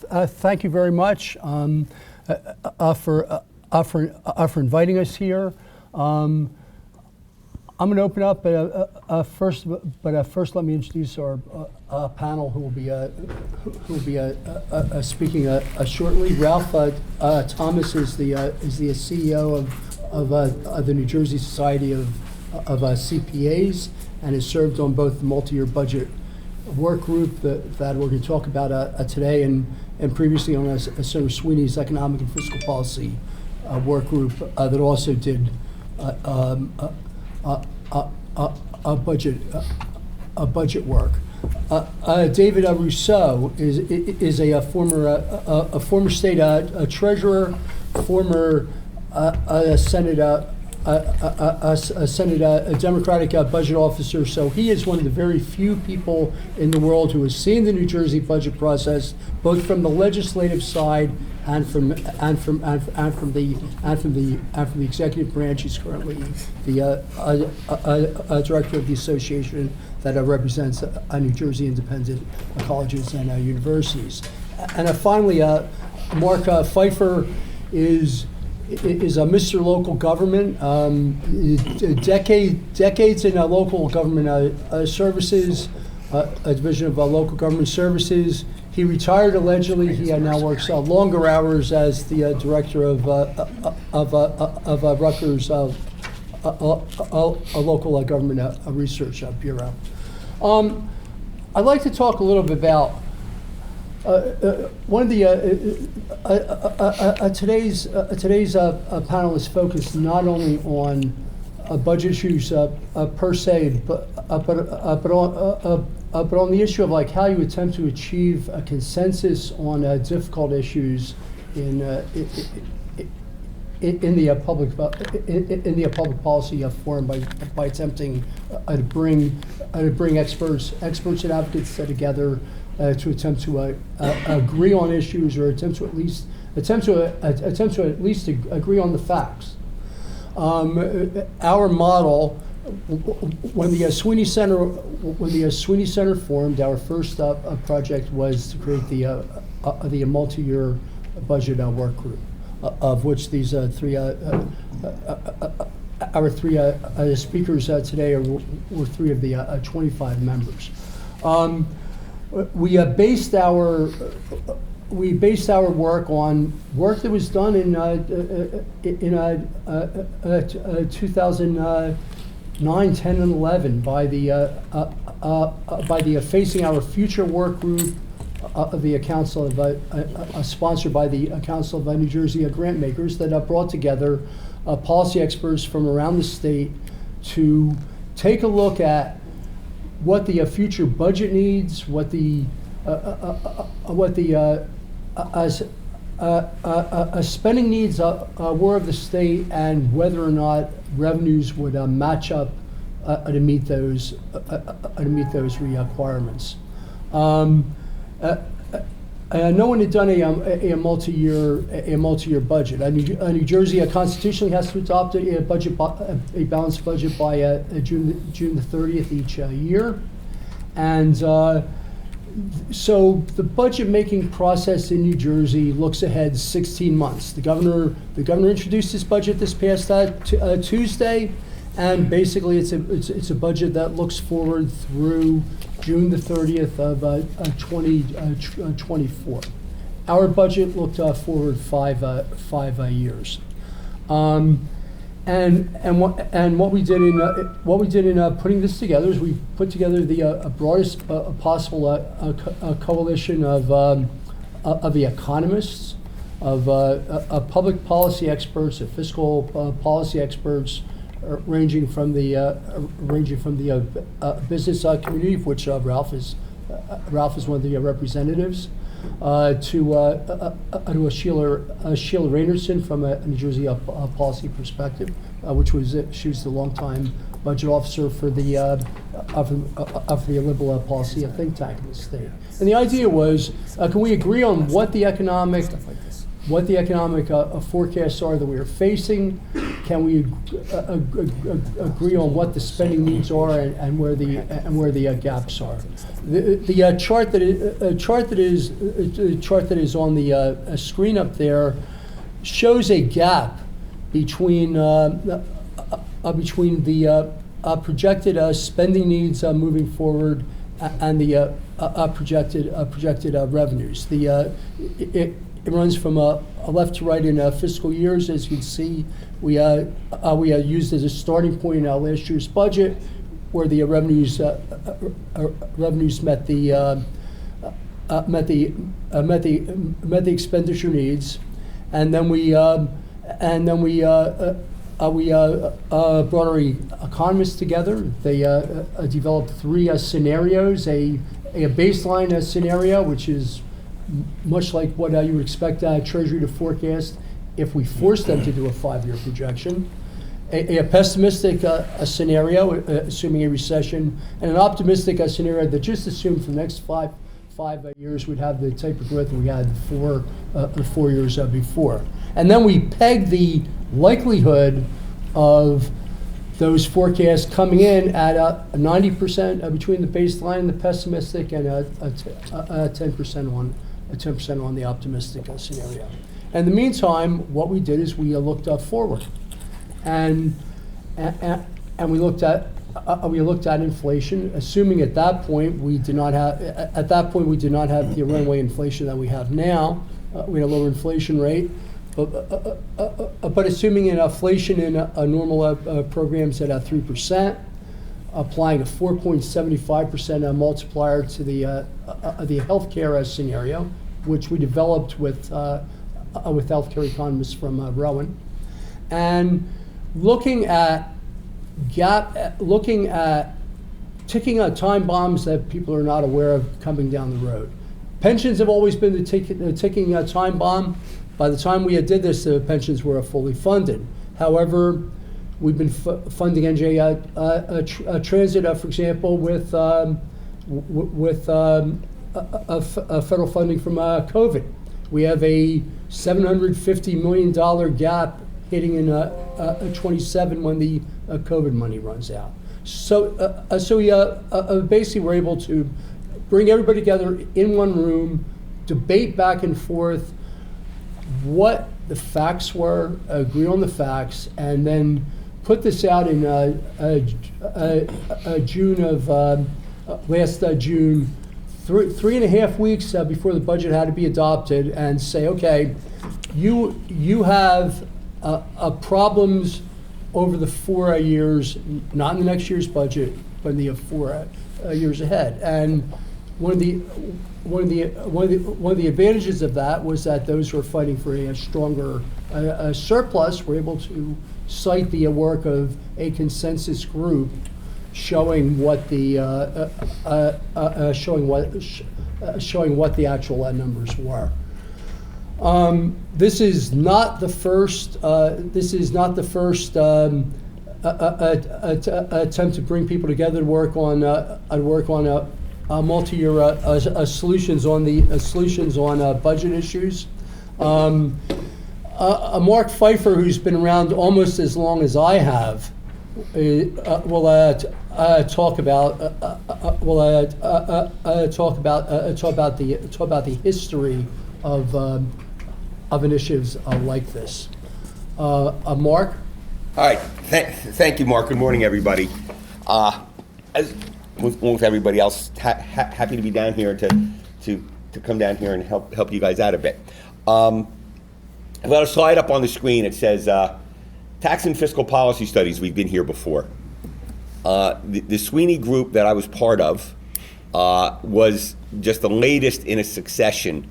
thank you very much for inviting us here. I'm going to open up, first let me introduce our panel who will be speaking shortly. Ralph Thomas is the CEO of the New Jersey Society of CPAs and has served on both the multi-year budget work group that we're going to talk about today, and previously on Senator Sweeney's economic and fiscal policy work group that also did a budget work. David Rousseau is a former state treasurer, former Senate Democratic budget officer. So he is one of the very few people in the world who has seen the New Jersey budget process, both from the legislative side and from the executive branch. He's currently the director of the association that represents New Jersey independent colleges and universities. And finally, Marc Pfeiffer is a Mr. Local Government, decades in local government services, a division of local government services. He retired allegedly. He now works longer hours as the director of Rutgers, a local government research bureau. I'd like to talk a little bit about one of the today's panel is focused not only on budget issues per se, but on the issue of like how you attempt to achieve a consensus on difficult issues in the public policy forum by attempting to bring experts and advocates together. To attempt to agree on issues, or attempt to at least agree on the facts. Our model, when the Sweeney Center formed, our first project was to create the multi-year budget work group, of which these our three speakers today were three of the 25 members. We based our work on work that was done in 2009, 10, and 11 by the Facing Our Future work group of the Council of sponsored by the Council of New Jersey grant makers that brought together policy experts from around the state to take a look at what the future budget needs, what the spending needs were of the state, and whether or not revenues would match up to meet those requirements. No one had done a multi-year budget. New Jersey constitutionally has to adopt a balanced budget by June the 30th each year, and so the budget making process in New Jersey looks ahead 16 months. The governor introduced his budget this past Tuesday, and basically it's a budget that looks forward through June the 30th of 2024. Our budget looked forward five years, and what we did in putting this together is we put together the broadest possible coalition of the economists, of public policy experts, of fiscal policy experts. Ranging from the business community, of which Ralph is one of the representatives, to a Sheila Rainerson from a New Jersey policy perspective, she was the longtime budget officer for the liberal policy think tank in the state. And the idea was, can we agree on what the economic forecasts are that we are facing? can we agree on what the spending needs are and where the gaps are? The chart that is on the screen up there shows a gap between the projected spending needs moving forward and the projected revenues. It runs from left to right in fiscal years. As you can see, we used as a starting point in our last year's budget, where the revenues met the expenditure needs, and then we brought our economists together. They developed three scenarios: a baseline scenario, which is much like what you would expect Treasury to forecast if we forced them to do a 5-year projection, a pessimistic scenario, assuming a recession, and an optimistic scenario that just assumed for the next five years we'd have the type of growth we had the 4 years before. And then we pegged the likelihood of those forecasts coming in at 90% between the baseline and the pessimistic, and a 10% on the optimistic scenario. In the meantime, what we did is we looked forward, and we looked at inflation, assuming at that point we did not have the runaway inflation that we have now. We had a lower inflation rate, but assuming an inflation in normal programs at 3%, applying a 4.75% multiplier to the healthcare scenario, which we developed with healthcare economists from Rowan, and looking at ticking time bombs that people are not aware of coming down the road. Pensions have always been the ticking time bomb. By the time we did this, the pensions were fully funded. However, we've been funding NJ Transit, for example, with federal funding from COVID. We have a $750 million gap hitting in 27 when the COVID money runs out. So we basically were able to bring everybody together in one room, debate back and forth what the facts were, agree on the facts, and then put this out in June of last June, 3.5 weeks before the budget had to be adopted, and say, okay, you have problems over the 4 years, not in the next year's budget, but in the 4 years ahead. And one of the advantages of that was that those who are fighting for a stronger surplus were able to cite the work of a consensus group showing what the actual numbers were. This is not the first. Attempt to bring people together to work on multi-year solutions on budget issues. Marc Pfeiffer, who's been around almost as long as I have, will talk about the history of initiatives like this. Marc? All right. Thank you, Mark. Good morning, everybody. As with everybody else, happy to be down here to come down here and help you guys out a bit. I've got a slide up on the screen. It says tax and fiscal policy studies. We've been here before. The Sweeney group that I was part of was just the latest in a succession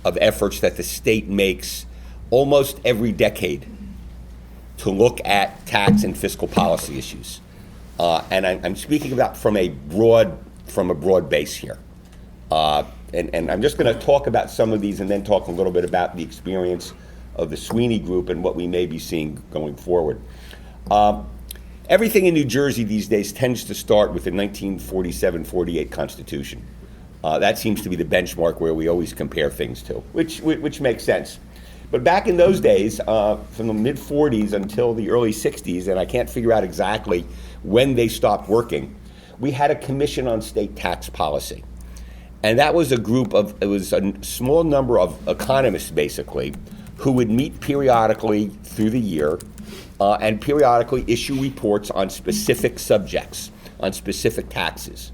of efforts that the state makes almost every decade to look at tax and fiscal policy issues. And I'm speaking about from a broad base here. And I'm just going to talk about some of these and then talk a little bit about the experience of the Sweeney group and what we may be seeing going forward. Everything in New Jersey these days tends to start with the 1947-48 Constitution. That seems to be the benchmark where we always compare things to, which makes sense. But back in those days, from the mid-40s until the early 60s, and I can't figure out exactly when they stopped working, we had a commission on state tax policy. And that was it was a small number of economists, basically, who would meet periodically through the year and periodically issue reports on specific subjects, on specific taxes.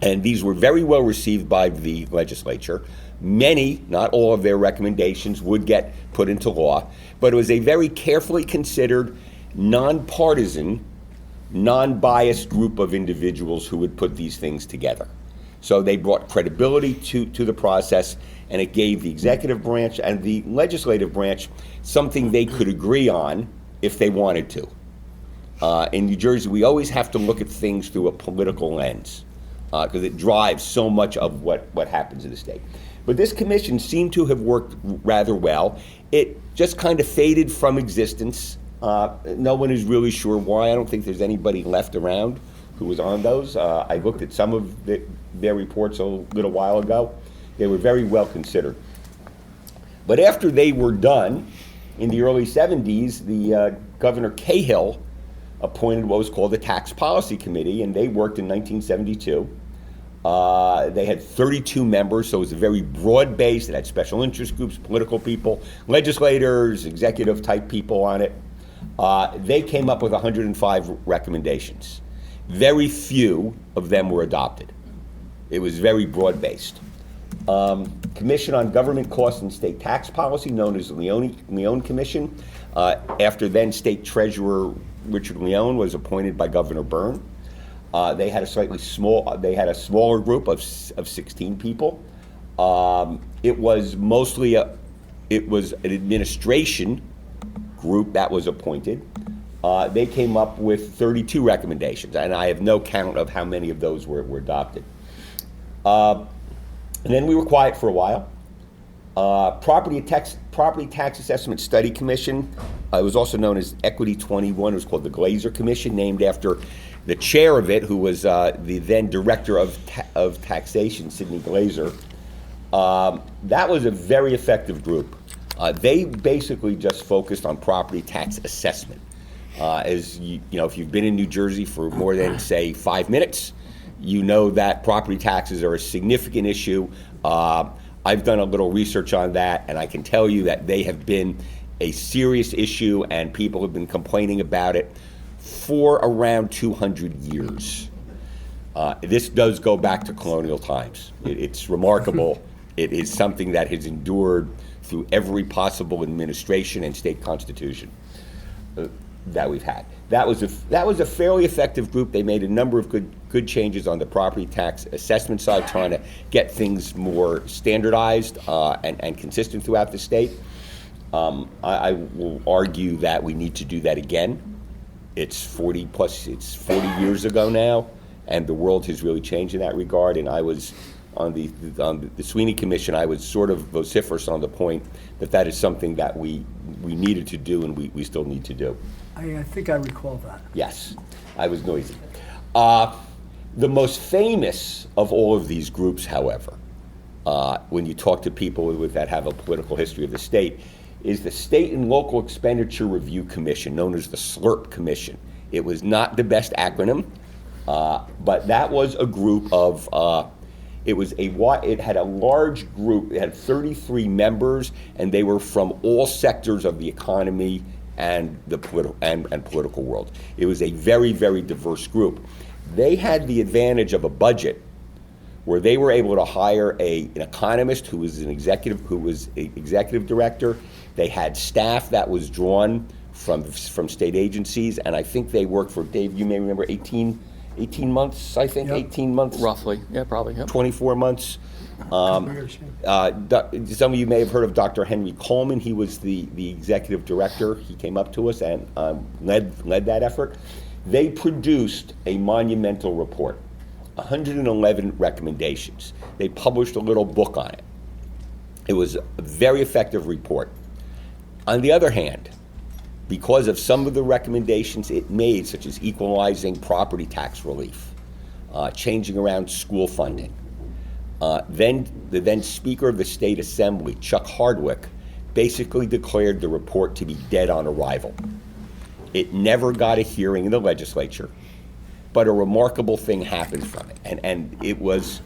And these were very well received by the legislature. Many, not all of their recommendations would get put into law, but it was a very carefully considered, nonpartisan, non-biased group of individuals who would put these things together. So they brought credibility to the process, and it gave the executive branch and the legislative branch something they could agree on if they wanted to. In New Jersey, we always have to look at things through a political lens because it drives so much of what happens in the state. But this commission seemed to have worked rather well. It just kind of faded from existence. No one is really sure why. I don't think there's anybody left around who was on those. I looked at some of their reports a little while ago. They were very well considered. But after they were done, in the early 70s, the Governor Cahill appointed what was called the Tax Policy Committee, and they worked in 1972. They had 32 members, so it was a very broad base. It had special interest groups, political people, legislators, executive-type people on it. They came up with 105 recommendations. Very few of them were adopted. It was very broad-based. Commission on Government Costs and State Tax Policy, known as the Leone Commission, after then State Treasurer Richard Leone was appointed by Governor Byrne. They had a smaller group of 16 people. It was mostly an administration group that was appointed. They came up with 32 recommendations, and I have no count of how many of those were adopted. And then we were quiet for a while. Property Tax Assessment Study Commission, it was also known as Equity 21. It was called the Glazer Commission, named after the chair of it, who was the then director of taxation, Sidney Glazer. That was a very effective group. They basically just focused on property tax assessment. As you know, if you've been in New Jersey for more than, say, 5 minutes, you know that property taxes are a significant issue. I've done a little research on that, and I can tell you that they have been a serious issue, and people have been complaining about it for around 200 years. This does go back to colonial times. It's remarkable. It is something that has endured through every possible administration and state constitution that we've had. That was a fairly effective group. They made a number of good changes on the property tax assessment side, trying to get things more standardized and consistent throughout the state. I will argue that we need to do that again. It's 40 years ago now, and the world has really changed in that regard. And I was on the Sweeney Commission. I was sort of vociferous on the point that is something that we needed to do, and we still need to do. I think I recall that. Yes, I was noisy. The most famous of all of these groups, however, when you talk to people that have a political history of the state, is the State and Local Expenditure Review Commission, known as the SLRP Commission. It was not the best acronym, but that was a group of, it had a large group. It had 33 members, and they were from all sectors of the economy and the political world. It was a very, very diverse group. They had the advantage of a budget where they were able to hire an economist who was an executive director. They had staff that was drawn from state agencies, and I think they worked for, Dave, you may remember, 18 months, I think, yep. 18 months? Roughly, yeah, probably. Yep. 24 months. Some of you may have heard of Dr. Henry Coleman. He was the executive director. He came up to us and led that effort. They produced a monumental report, 111 recommendations. They published a little book on it. It was a very effective report. On the other hand, because of some of the recommendations it made, such as equalizing property tax relief, changing around school funding, then the then Speaker of the State Assembly, Chuck Hardwick, basically declared the report to be dead on arrival. It never got a hearing in the legislature, but a remarkable thing happened from it. And it was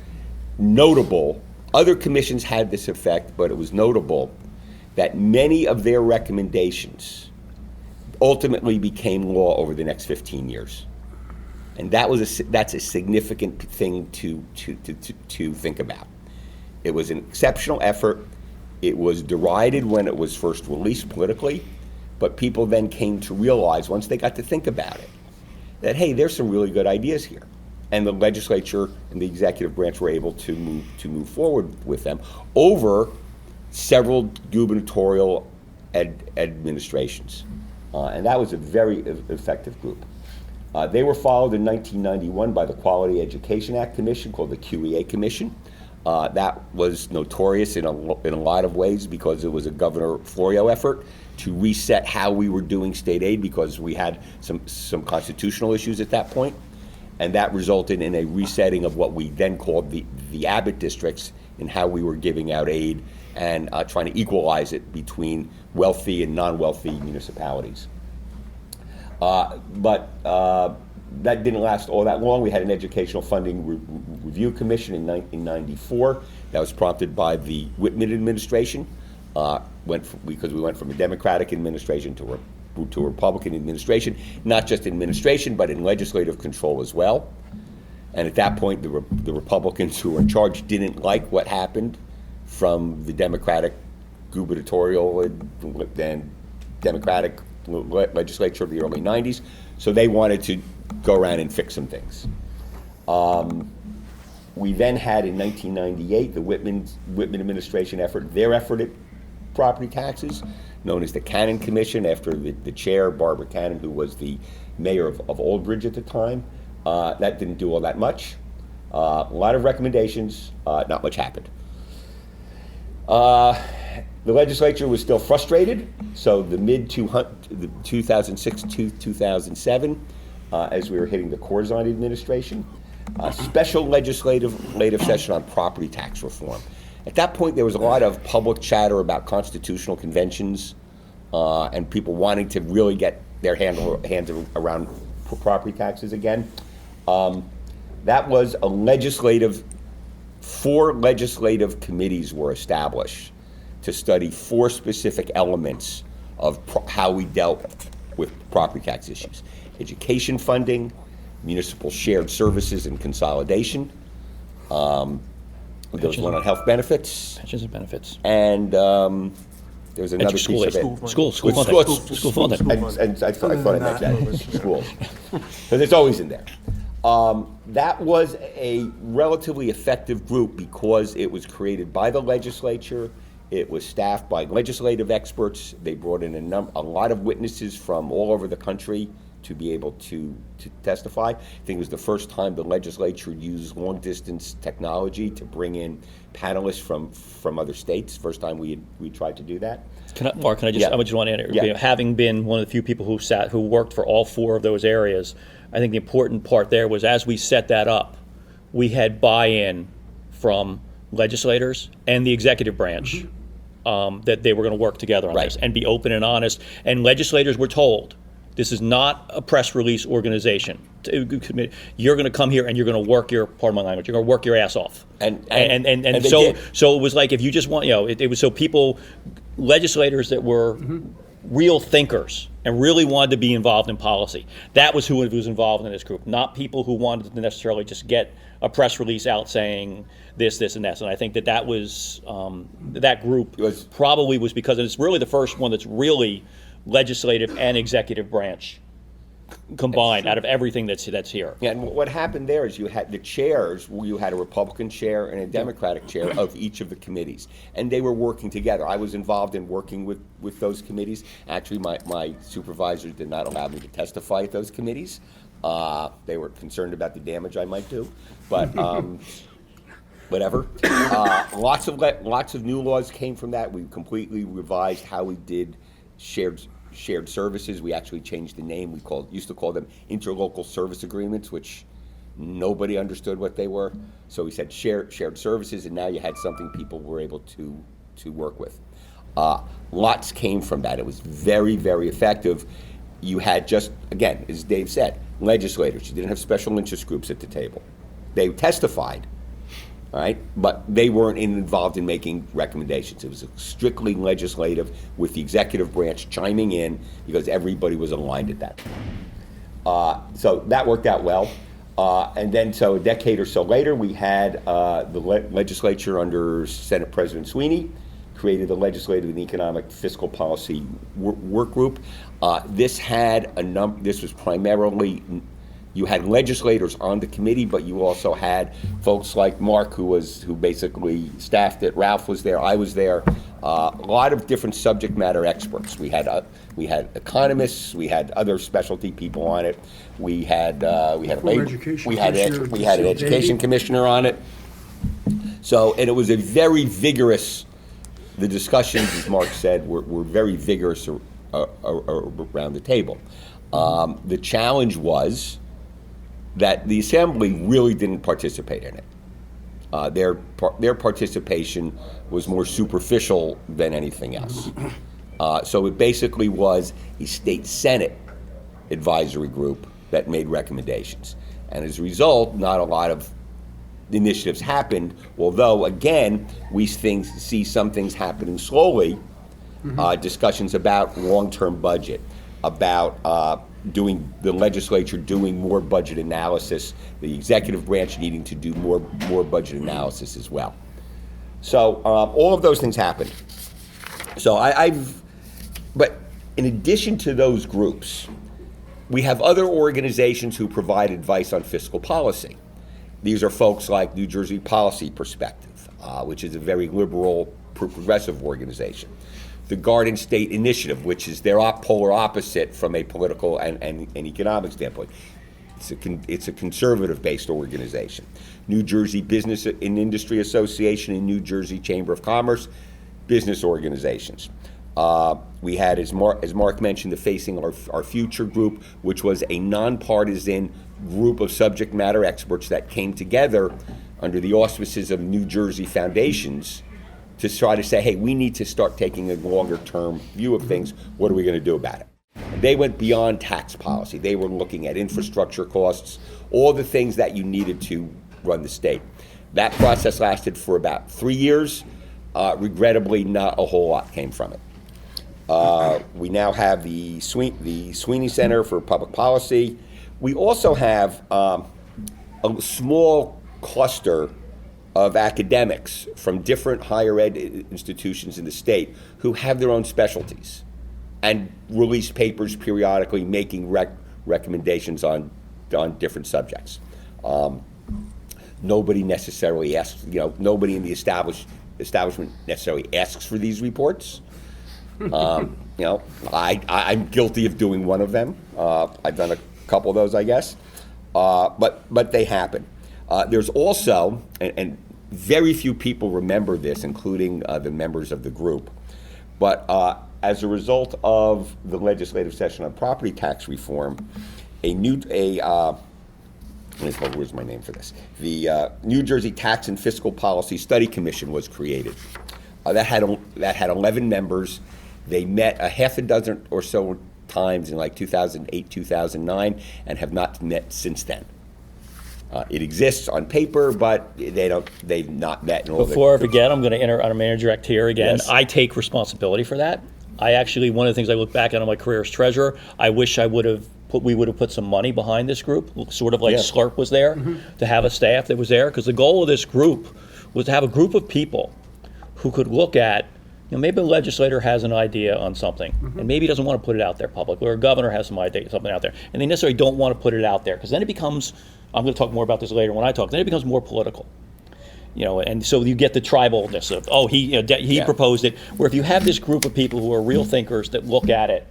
notable. Other commissions had this effect, but it was notable that many of their recommendations ultimately became law over the next 15 years. And that's a significant thing to think about. It was an exceptional effort. It was derided when it was first released politically, but people then came to realize, once they got to think about it, that, hey, there's some really good ideas here. And the legislature and the executive branch were able to move forward with them over several gubernatorial administrations. And that was a very effective group. They were followed in 1991 by the Quality Education Act Commission, called the QEA Commission. That was notorious in a lot of ways because it was a Governor Florio effort to reset how we were doing state aid, because we had some constitutional issues at that point. And that resulted in a resetting of what we then called the Abbott districts, and how we were giving out aid and trying to equalize it between wealthy and non-wealthy municipalities. But that didn't last all that long. We had an Educational Funding Review Commission in 1994 that was prompted by the Whitman administration. Because we went from a Democratic administration to a Republican administration, not just administration, but in legislative control as well. And at that point, the Republicans who were in charge didn't like what happened from the Democratic gubernatorial and Democratic legislature of the early 90s. So they wanted to go around and fix some things. We then had, in 1998, the Whitman administration their effort at property taxes, known as the Cannon Commission, after the chair, Barbara Cannon, who was the mayor of Old Bridge at the time. That didn't do all that much. A lot of recommendations, not much happened. The legislature was still frustrated, so the 2006 to 2007, as we were hitting the Corzine administration, special legislative session on property tax reform. At that point, there was a lot of public chatter about constitutional conventions and people wanting to really get their hands around property taxes again. That was four legislative committees were established to study four specific elements of how we dealt with property tax issues: education funding, municipal shared services and consolidation. There was one on health benefits. Pensions and benefits. And there was another piece of it. School funding. And I thought I mentioned that. Schools. Because it's always in there. That was a relatively effective group because it was created by the legislature. It was staffed by legislative experts. They brought in a lot of witnesses from all over the country to be able to testify. I think it was the first time the legislature used long-distance technology to bring in panelists from other states. First time we tried to do that. Mark, I just want to add, having been one of the few people who worked for all four of those areas, I think the important part there was, as we set that up, we had buy-in from legislators and the executive branch that they were going to work together on this and be open and honest. And legislators were told, this is not a press release organization. You're going to come here and you're going to work your, pardon my language, you're going to work your ass off. And so it was like, if you just want, it was so people, legislators that were real thinkers and really wanted to be involved in policy. That was who was involved in this group, not people who wanted to necessarily just get a press release out saying this, and that. And I think that was, that group probably was because it's really the first one that's really legislative and executive branch combined out of everything that's here. Yeah, and what happened there is you had the chairs, you had a Republican chair and a Democratic chair of each of the committees, and they were working together. I was involved in working with those committees. Actually, my supervisors did not allow me to testify at those committees. They were concerned about the damage I might do, but whatever. Lots of new laws came from that. We completely revised how we did shared services. We actually changed the name. We used to call them interlocal service agreements, which nobody understood what they were. So we said shared services, and now you had something people were able to work with. Lots came from that. It was very, very effective. You had just, again, as Dave said, legislators. You didn't have special interest groups at the table. They testified, all right, but they weren't involved in making recommendations. It was strictly legislative with the executive branch chiming in because everybody was aligned at that. So that worked out well. And then, so a decade or so later, we had the legislature under Senate President Sweeney created the Legislative and Economic Fiscal Policy Work Group. This had this was primarily, you had legislators on the committee, but you also had folks like Marc, who basically staffed it. Ralph was there. I was there. A lot of different subject matter experts. We had economists. We had other specialty people on it. We had an education commissioner on it. So, and it was a very vigorous. The discussions, as Marc said, were very vigorous around the table. The challenge was that the Assembly really didn't participate in it. Their participation was more superficial than anything else. So it basically was a state Senate advisory group that made recommendations. And as a result, not a lot of initiatives happened, although, again, we see some things happening slowly. Discussions about long-term budget, about the legislature doing more budget analysis, the executive branch needing to do more budget analysis as well. So all of those things happened. So but in addition to those groups, we have other organizations who provide advice on fiscal policy. These are folks like New Jersey Policy Perspective, which is a very liberal, progressive organization. The Garden State Initiative, which is their polar opposite from a political and economic standpoint. It's a conservative-based organization. New Jersey Business and Industry Association and New Jersey Chamber of Commerce, business organizations. We had, as Marc mentioned, the Facing Our Future group, which was a nonpartisan group of subject matter experts that came together under the auspices of New Jersey foundations to try to say, hey, we need to start taking a longer-term view of things. What are we going to do about it? And they went beyond tax policy. They were looking at infrastructure costs, all the things that you needed to run the state. That process lasted for about 3 years. Regrettably, not a whole lot came from it. We now have the Sweeney Center for Public Policy. We also have a small cluster of academics from different higher ed institutions in the state who have their own specialties and release papers periodically making recommendations on different subjects. Nobody necessarily asks, nobody in the establishment necessarily asks for these reports. I'm guilty of doing one of them. I've done a couple of those, I guess. But they happen. There's also, and very few people remember this, including the members of the group, but as a result of the legislative session on property tax reform, where's my name for this? The New Jersey Tax and Fiscal Policy Study Commission was created. That had 11 members. They met a half a dozen or so times in like 2008, 2009, and have not met since then. It exists on paper, but they've not met in all Before I forget, I'm going to enter on a manager act here again. Yes. I take responsibility for that. One of the things I look back at in my career as treasurer, I wish we would have put some money behind this group, sort of like Slurp was there, to have a staff that was there, because the goal of this group was to have a group of people who could look at, maybe a legislator has an idea on something, and maybe doesn't want to put it out there publicly, or a governor has something out there, and they necessarily don't want to put it out there, because then it becomes, I'm going to talk more about this later when I talk, then it becomes more political. And so you get the tribalness of, he proposed it, where if you have this group of people who are real thinkers that look at it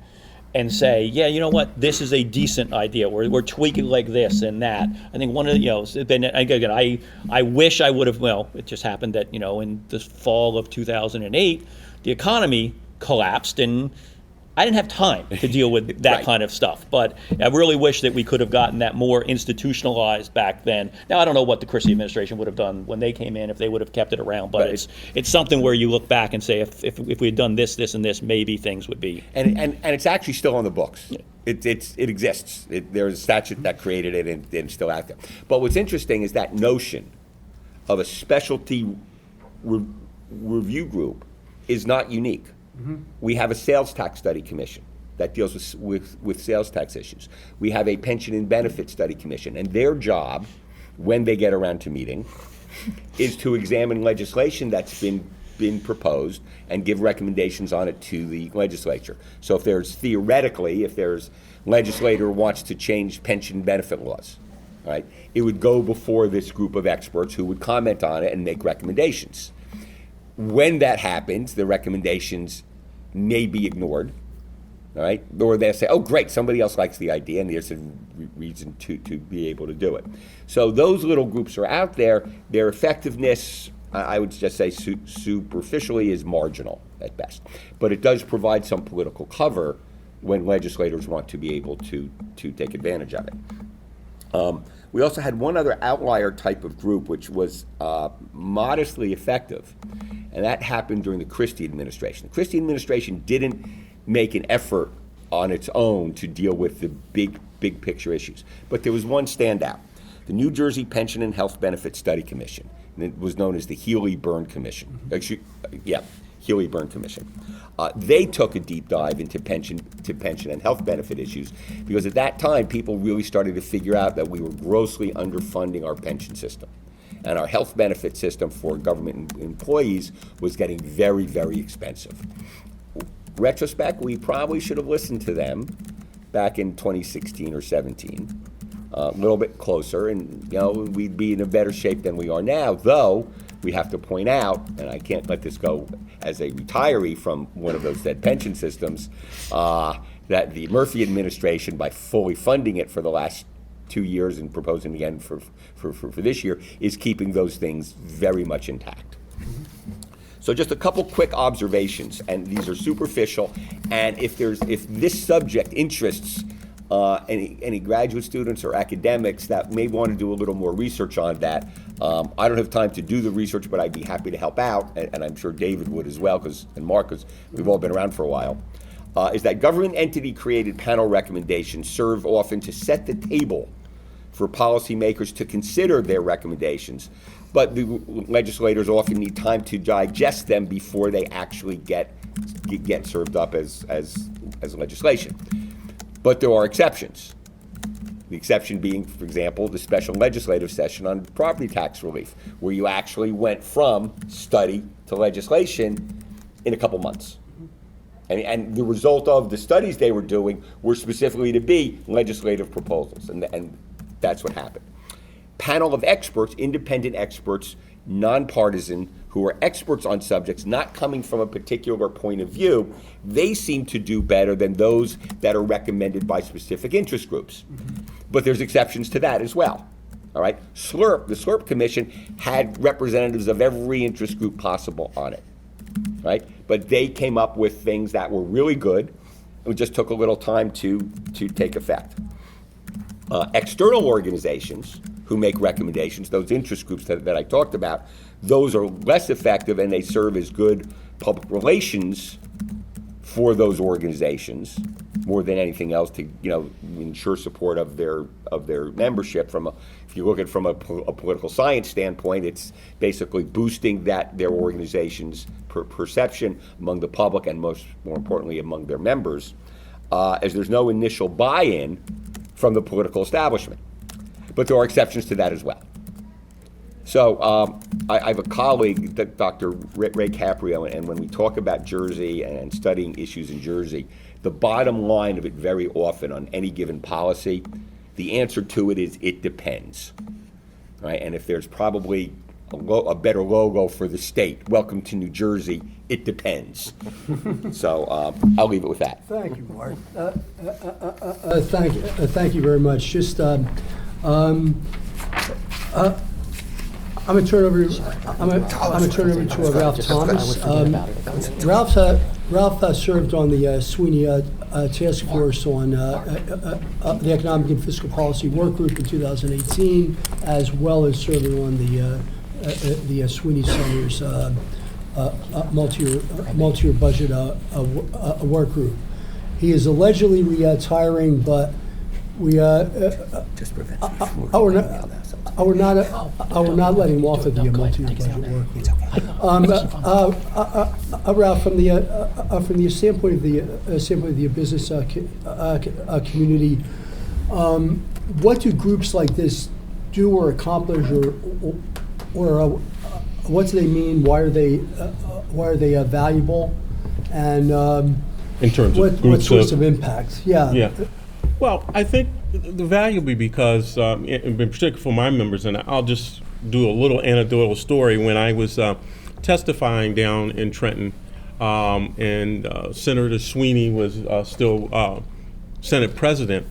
and say, yeah, you know what, this is a decent idea, we're tweaking like this and that. I think one of the, I wish I would have, it just happened that, in the fall of 2008, the economy collapsed and I didn't have time to deal with that Right. kind of stuff. But I really wish that we could have gotten that more institutionalized back then. Now, I don't know what the Christie administration would have done when they came in, if they would have kept it around. But Right. it's something where you look back and say, if we had done this, this, and this, maybe things would be. And it's actually still on the books. It exists. There's a statute that created it, and it's still out there. But what's interesting is that notion of a specialty review group is not unique. We have a sales tax study commission that deals with sales tax issues. We have a pension and benefit study commission, and their job, when they get around to meeting, is to examine legislation that's been proposed and give recommendations on it to the legislature. So if there's legislator wants to change pension benefit laws, right, it would go before this group of experts who would comment on it and make recommendations. When that happens, the recommendations may be ignored, all right? Or they'll say, oh, great, somebody else likes the idea, and there's a reason to be able to do it. So those little groups are out there. Their effectiveness, I would just say superficially, is marginal at best. But it does provide some political cover when legislators want to be able to take advantage of it. We also had one other outlier type of group which was modestly effective, and that happened during the Christie administration. The Christie administration didn't make an effort on its own to deal with the big picture issues, but there was one standout. The New Jersey Pension and Health Benefits Study Commission, and it was known as the Healy-Byrne Commission. Healy-Byrne Commission. They took a deep dive into pension and health benefit issues because at that time people really started to figure out that we were grossly underfunding our pension system. And our health benefit system for government employees was getting very, very expensive. Retrospect, we probably should have listened to them back in 2016 or 17, a little bit closer, and we'd be in a better shape than we are now, though we have to point out, and I can't let this go as a retiree from one of those dead pension systems, that the Murphy administration, by fully funding it for the last 2 years and proposing again for this year, is keeping those things very much intact. So just a couple quick observations, and these are superficial, and if this subject interests any graduate students or academics that may want to do a little more research on that, I don't have time to do the research, but I'd be happy to help out, and I'm sure David would as well, and Marc, because we've all been around for a while, is that government entity-created panel recommendations serve often to set the table for policymakers to consider their recommendations, but the legislators often need time to digest them before they actually get served up as legislation. But there are exceptions. The exception being, for example, the special legislative session on property tax relief, where you actually went from study to legislation in a couple months. And the result of the studies they were doing were specifically to be legislative proposals, and that's what happened. Panel of experts, independent experts, nonpartisan, who are experts on subjects not coming from a particular point of view, they seem to do better than those that are recommended by specific interest groups. But there's exceptions to that as well. All right, the SLRP Commission had representatives of every interest group possible on it, right? But they came up with things that were really good. It just took a little time to take effect. External organizations who make recommendations, those interest groups that I talked about, those are less effective, and they serve as good public relations for those organizations more than anything else to ensure support of their membership. If you look at it from a political science standpoint, it's basically boosting their organization's perception among the public and more importantly among their members, as there's no initial buy-in from the political establishment. But there are exceptions to that as well. So I have a colleague, Dr. Ray Caprio, and when we talk about Jersey and studying issues in Jersey, the bottom line of it very often on any given policy, the answer to it is it depends, right? And if there's probably a better logo for the state, welcome to New Jersey, it depends. So I'll leave it with that. Thank you, Marc. Thank you very much. Just I'm gonna turn over to Ralph Thomas. Ralph's Ralph served on the Sweeney task force on the Economic and Fiscal Policy Work Group in 2018, as well as serving on the Sweeney Center's multi-year budget work group. He is allegedly retiring, but we we're not letting him off of the multi-year budget work group. Ralph, from the standpoint of the business community, what do groups like this do or accomplish, or what do they mean? Why are they valuable? And in terms of what sorts of impacts? Yeah. Well, I think the value be because, in particular for my members, and I'll just do a little anecdotal story. When I was testifying down in Trenton, and Senator Sweeney was still Senate President,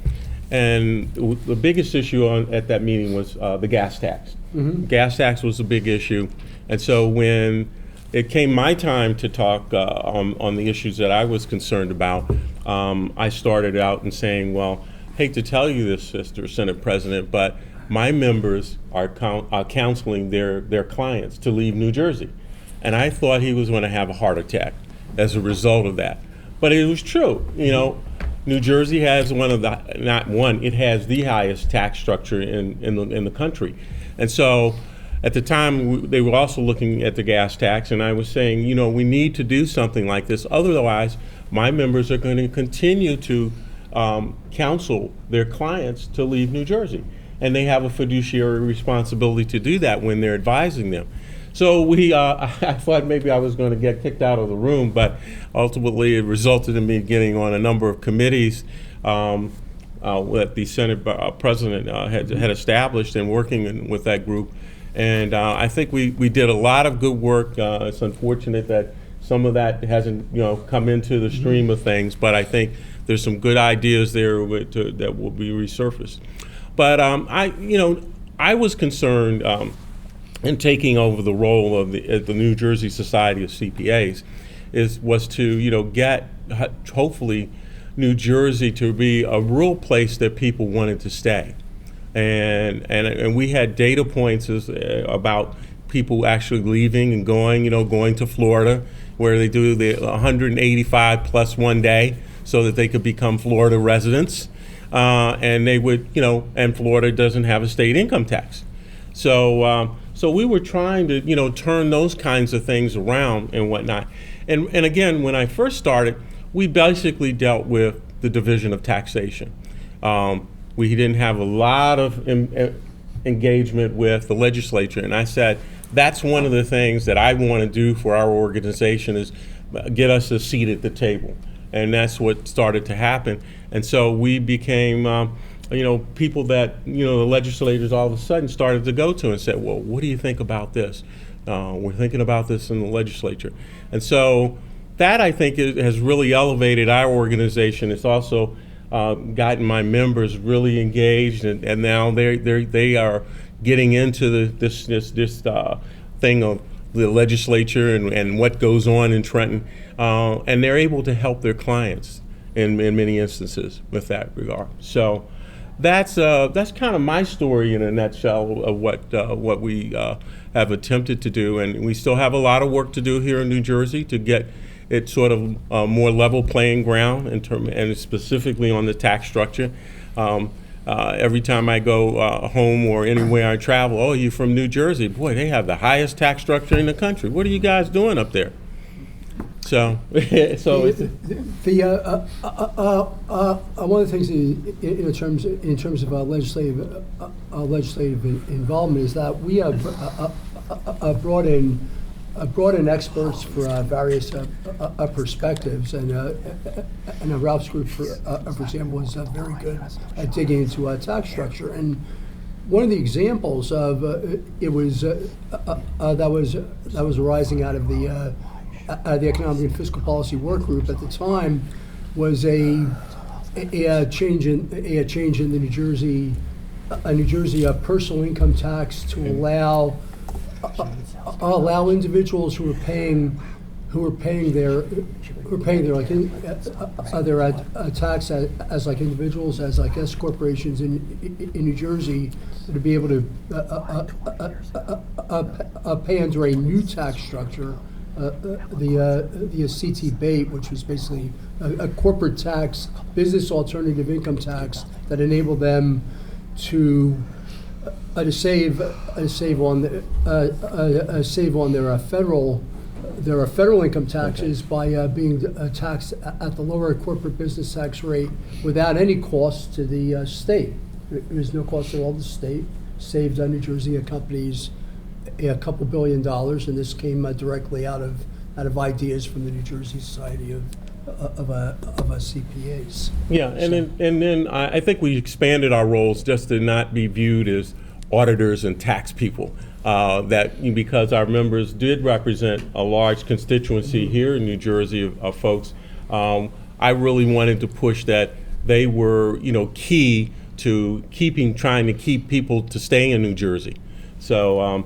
and the biggest issue at that meeting was the gas tax. Mm-hmm. Gas tax was a big issue, and so when it came my time to talk on the issues that I was concerned about, I started out in saying, well, hate to tell you this, Mr. Senate President, but my members are counseling their clients to leave New Jersey. And I thought he was going to have a heart attack as a result of that. But it was true. You know, New Jersey has it has the highest tax structure in the country. And so at the time, they were also looking at the gas tax, and I was saying, you know, we need to do something like this. Otherwise, my members are going to continue to counsel their clients to leave New Jersey. And they have a fiduciary responsibility to do that when they're advising them. So I thought maybe I was going to get kicked out of the room, but ultimately it resulted in me getting on a number of committees that the Senate President had established and working with that group. And I think we did a lot of good work. It's unfortunate that some of that hasn't come into the stream of things, but I think there's some good ideas there that will be resurfaced. But I was concerned in taking over the role of the New Jersey Society of CPAs was to get hopefully New Jersey to be a real place that people wanted to stay. And we had data points about people actually leaving and going to Florida, where they do the 185 plus one day so that they could become Florida residents. And they would, and Florida doesn't have a state income tax. So we were trying to, turn those kinds of things around and whatnot. And again, when I first started, we basically dealt with the division of taxation. We didn't have a lot of engagement with the legislature. And I said, that's one of the things that I want to do for our organization is get us a seat at the table. And that's what started to happen. And so we became, people that, the legislators all of a sudden started to go to and said, well, what do you think about this? We're thinking about this in the legislature. And so that, I think, has really elevated our organization. It's also gotten my members really engaged, and now they are getting into this thing of the legislature and what goes on in Trenton, and they're able to help their clients in many instances with that regard. So that's kind of my story in a nutshell of what we have attempted to do, and we still have a lot of work to do here in New Jersey to get it sort of a more level playing ground and specifically on the tax structure. Every time I go home or anywhere I travel, oh, you're from New Jersey. Boy, they have the highest tax structure in the country. What are you guys doing up there? So, one of the things in terms of legislative involvement is that we have brought in experts for various perspectives, and Ralph's group, for example, was very good at digging into tax structure. And one of the examples of that was arising out of the Economic and Fiscal Policy Work Group at the time was a change in the New Jersey personal income tax to allow individuals who are paying who are paying their like their tax as like individuals, as like S corporations in New Jersey, to be able to pay under a new tax structure, the CT BATE, which was basically a corporate tax, business alternative income tax that enabled them to save on their federal income taxes by being taxed at the lower corporate business tax rate without any cost to the state. There is no cost at all to the state. Saved New Jersey companies a couple $2 billion, and this came directly out of ideas from the New Jersey Society of CPAs. Yeah, and then I think we expanded our roles just to not be viewed as auditors and tax people. Because our members did represent a large constituency here in New Jersey of folks, I really wanted to push that they were, key to trying to keep people to stay in New Jersey. So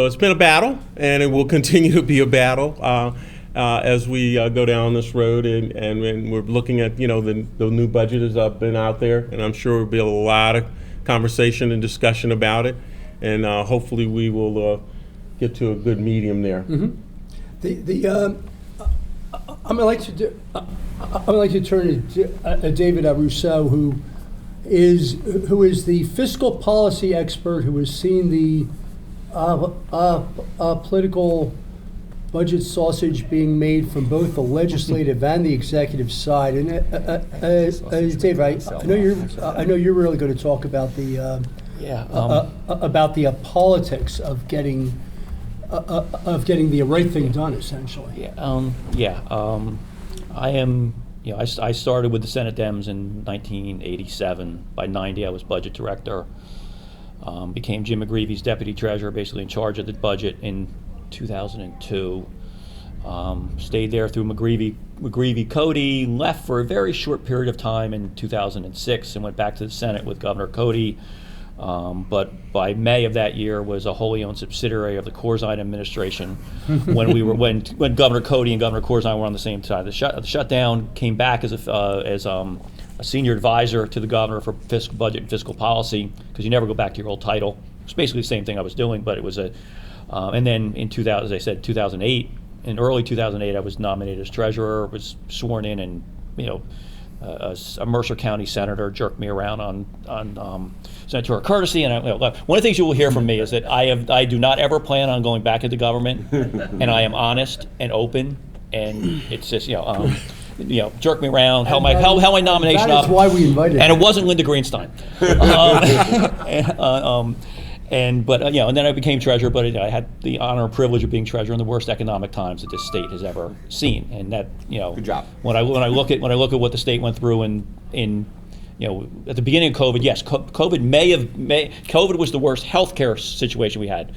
it's been a battle, and it will continue to be a battle as we go down this road, and we're looking at, the new budget has been out there, and I'm sure there'll be a lot of conversation and discussion about it, and hopefully we will get to a good medium there. Mm-hmm. I'm gonna like to turn to David Rousseau, who is the fiscal policy expert who has seen the political budget sausage being made from both the legislative and the executive side. And Dave, I know you're really going to talk about the politics of getting the right thing done, essentially. I am. I started with the Senate Dems in 1987. By 90, I was budget director. Became Jim McGreevy's deputy treasurer, basically in charge of the budget in 2002. Stayed there through McGreevy Cody, left for a very short period of time in 2006 and went back to the Senate with Governor Cody. But by May of that year was a wholly owned subsidiary of the Corzine administration. when Governor Cody and Governor Corzine were on the same side of the shutdown, came back as a senior advisor to the governor for fiscal budget and fiscal policy, because you never go back to your old title. It's basically the same thing I was doing, but it was and then in 2008, in early 2008, I was nominated as treasurer, was sworn in, and a Mercer County senator jerked me around on senatorial courtesy. And one of the things you will hear from me is that I do not ever plan on going back into government, and I am honest and open, and it's just jerk me around, held my nomination up. That's why we invited. And it wasn't Linda Greenstein. And then I became treasurer. But I had the honor and privilege of being treasurer in the worst economic times that this state has ever seen. And that good job. When I look at what the state went through at the beginning of COVID, yes, COVID was the worst healthcare situation we had.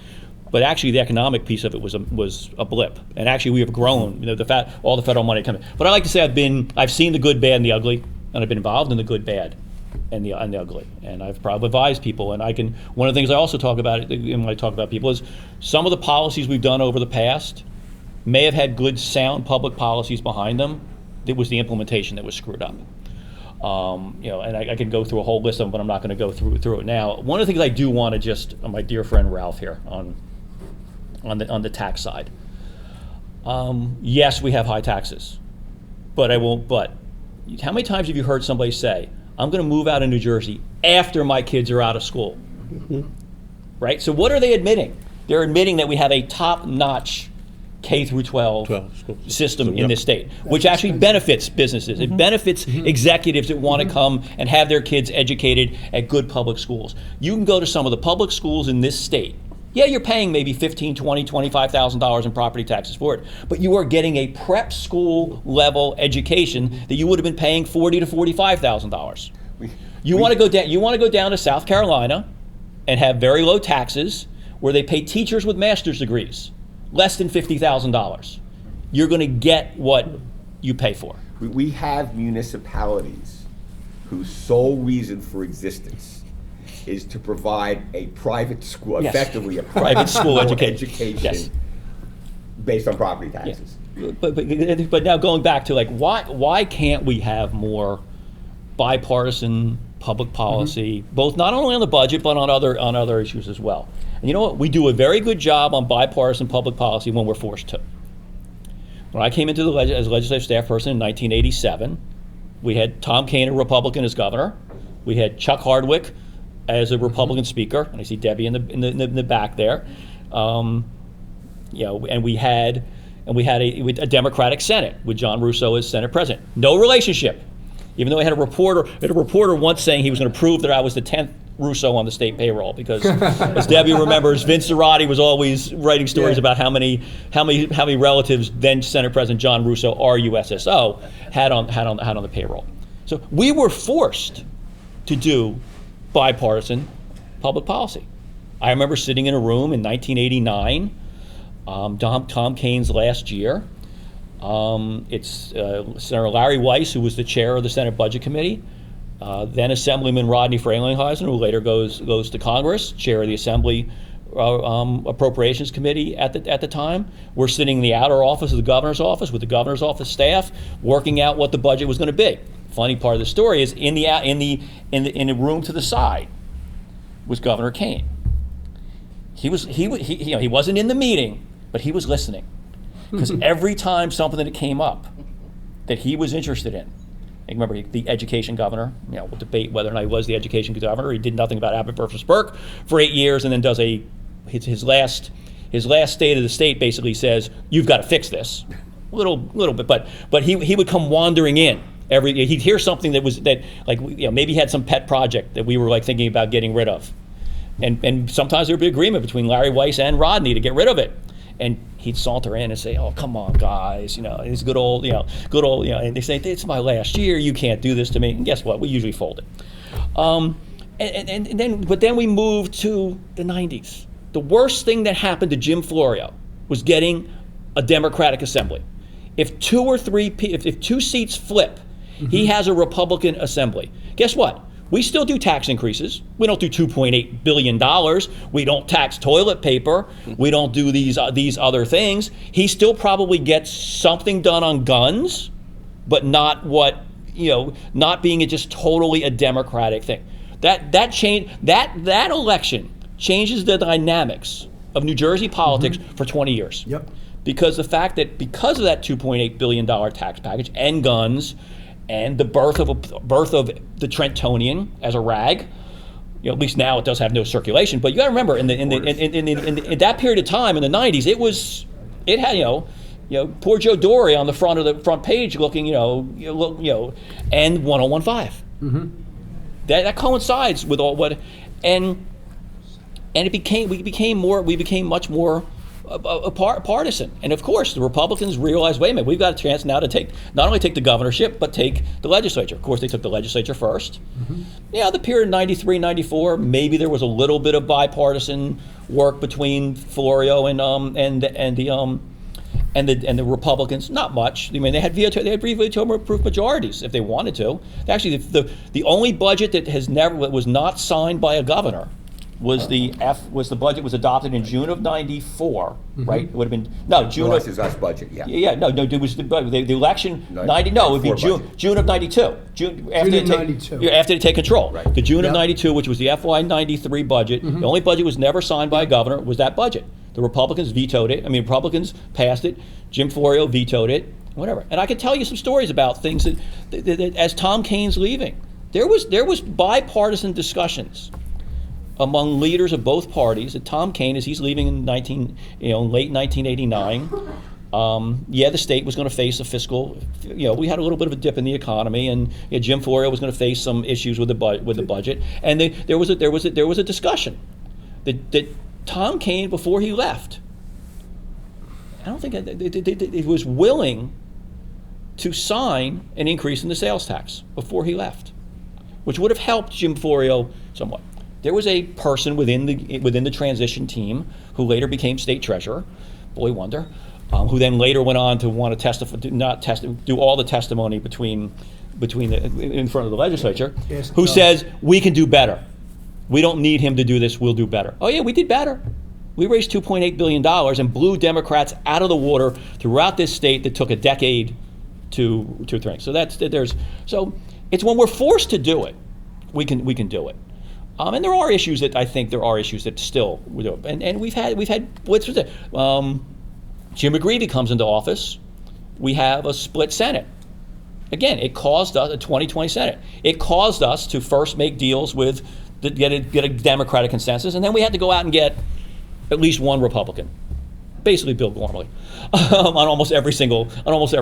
But actually, the economic piece of it was a blip, and actually we have grown. All the federal money coming. But I like to say I've seen the good, bad, and the ugly, and I've been involved in the good, bad, and the ugly, and I've probably advised people. And one of the things I also talk about when I talk about people is some of the policies we've done over the past may have had good, sound public policies behind them. It was the implementation that was screwed up. And I can go through a whole list of them, but I'm not going to go through it now. One of the things I do want to just, my dear friend Ralph here on the tax side. Yes, we have high taxes, but how many times have you heard somebody say, I'm going to move out of New Jersey after my kids are out of school? Mm-hmm. Right? So what are they admitting? They're admitting that we have a top-notch K through 12 system in this state, which actually benefits businesses. It benefits executives that want to come and have their kids educated at good public schools. You can go to some of the public schools in this state. Yeah, you're paying maybe $15,000, $20,000, $25,000 in property taxes for it, but you are getting a prep school level education that you would have been paying $40,000 to $45,000. You want to go down to South Carolina and have very low taxes, where they pay teachers with master's degrees less than $50,000. You're going to get what you pay for. We have municipalities whose sole reason for existence is to provide a private school, effectively a private school education. Yes. based on property taxes. But now going back to like why can't we have more bipartisan public policy, both not only on the budget but on other issues as well? And you know what? We do a very good job on bipartisan public policy when we're forced to. When I came into the as a legislative staff person in 1987, we had Tom Kean, a Republican, as governor. We had Chuck Hardwick as a Republican speaker, and I see Debbie in the back there. And we had a Democratic Senate with John Rousseau as Senate president. No relationship, even though I had a reporter once saying he was going to prove that I was the 10th Rousseau on the state payroll, because as Debbie remembers, Vince Zarate was always writing stories about how many relatives then Senate President John Rousseau, RUSSO, had on the payroll. So we were forced to do bipartisan public policy. I remember sitting in a room in 1989, Tom Kean's last year. It's Senator Larry Weiss, who was the chair of the Senate Budget Committee, then Assemblyman Rodney Frelinghuysen, who later goes to Congress, chair of the Assembly Appropriations Committee at the time. We're sitting in the outer office of the governor's office with the governor's office staff, working out what the budget was going to be. Funny part of the story is in the room to the side was Governor Kean. He wasn't in the meeting, but he was listening, because every time something that came up that he was interested in. And remember, the education governor, we'll debate whether or not he was the education governor. He did nothing about Abbott versus Burke for 8 years, and then does his last state of the state basically says, you've got to fix this. A little bit, but he would come wandering in. He'd hear something maybe he had some pet project that we were like thinking about getting rid of. And sometimes there would be agreement between Larry Weiss and Rodney to get rid of it. And he'd saunter in and say, "Oh, come on, guys, it's good old, and they say, it's my last year, you can't do this to me." And guess what? We usually fold it. But then we moved to the 90s. The worst thing that happened to Jim Florio was getting a Democratic assembly. If two seats flip, he has a Republican assembly. Guess what? We still do tax increases. We don't do $2.8 billion. We don't tax toilet paper. We don't do these other things. He still probably gets something done on guns, but not not being just totally a Democratic thing. That election changes the dynamics of New Jersey politics for 20 years. Yep. Because of that $2.8 billion tax package and guns, and the birth of the Trentonian as a rag, at least now it does have no circulation. But you got to remember, in that period of time in the 90s, it had poor Joe Dory on the front page looking and 1015. That coincides with all what and we became much more partisan. And of course, the Republicans realized, wait a minute, we've got a chance now to not only take the governorship, but take the legislature. Of course, they took the legislature first. The period of 93, 94, maybe there was a little bit of bipartisan work between Florio and the Republicans. Not much. I mean, they had veto-proof majorities if they wanted to. Actually, the only budget that was not signed by a governor was the budget was adopted in June of '94, right? It would have been June of us budget, yeah. It was the election 90. No, it would be June of '92. After they take control. Right. The June of '92, which was the FY '93 budget. The only budget was never signed by a governor was that budget. The Republicans vetoed it. Republicans passed it. Jim Florio vetoed it. Whatever. And I can tell you some stories about things that as Tom Kean's leaving, there was bipartisan discussions among leaders of both parties that Tom Kean, as he's leaving in late 1989, the state was going to face a fiscal. We had a little bit of a dip in the economy, and Jim Florio was going to face some issues with the budget, and there was a discussion that Tom Kean, before he left, I don't think it was willing to sign an increase in the sales tax before he left, which would have helped Jim Florio somewhat. There was a person within the transition team who later became state treasurer, boy wonder, who then later went on to want to testify, do all the testimony in front of the legislature, who says we can do better. We don't need him to do this. We'll do better. Oh yeah, we did better. We raised $2.8 billion and blew Democrats out of the water throughout this state that took a decade to drink. So it's when we're forced to do it, we can do it. And there are issues that I think still we do. And we've had what's it? Jim McGreevey comes into office. We have a split Senate. Again, it caused us a 2020 Senate. It caused us to first make deals with get a Democratic consensus, and then we had to go out and get at least one Republican, basically Bill Gormley, on almost every single vote.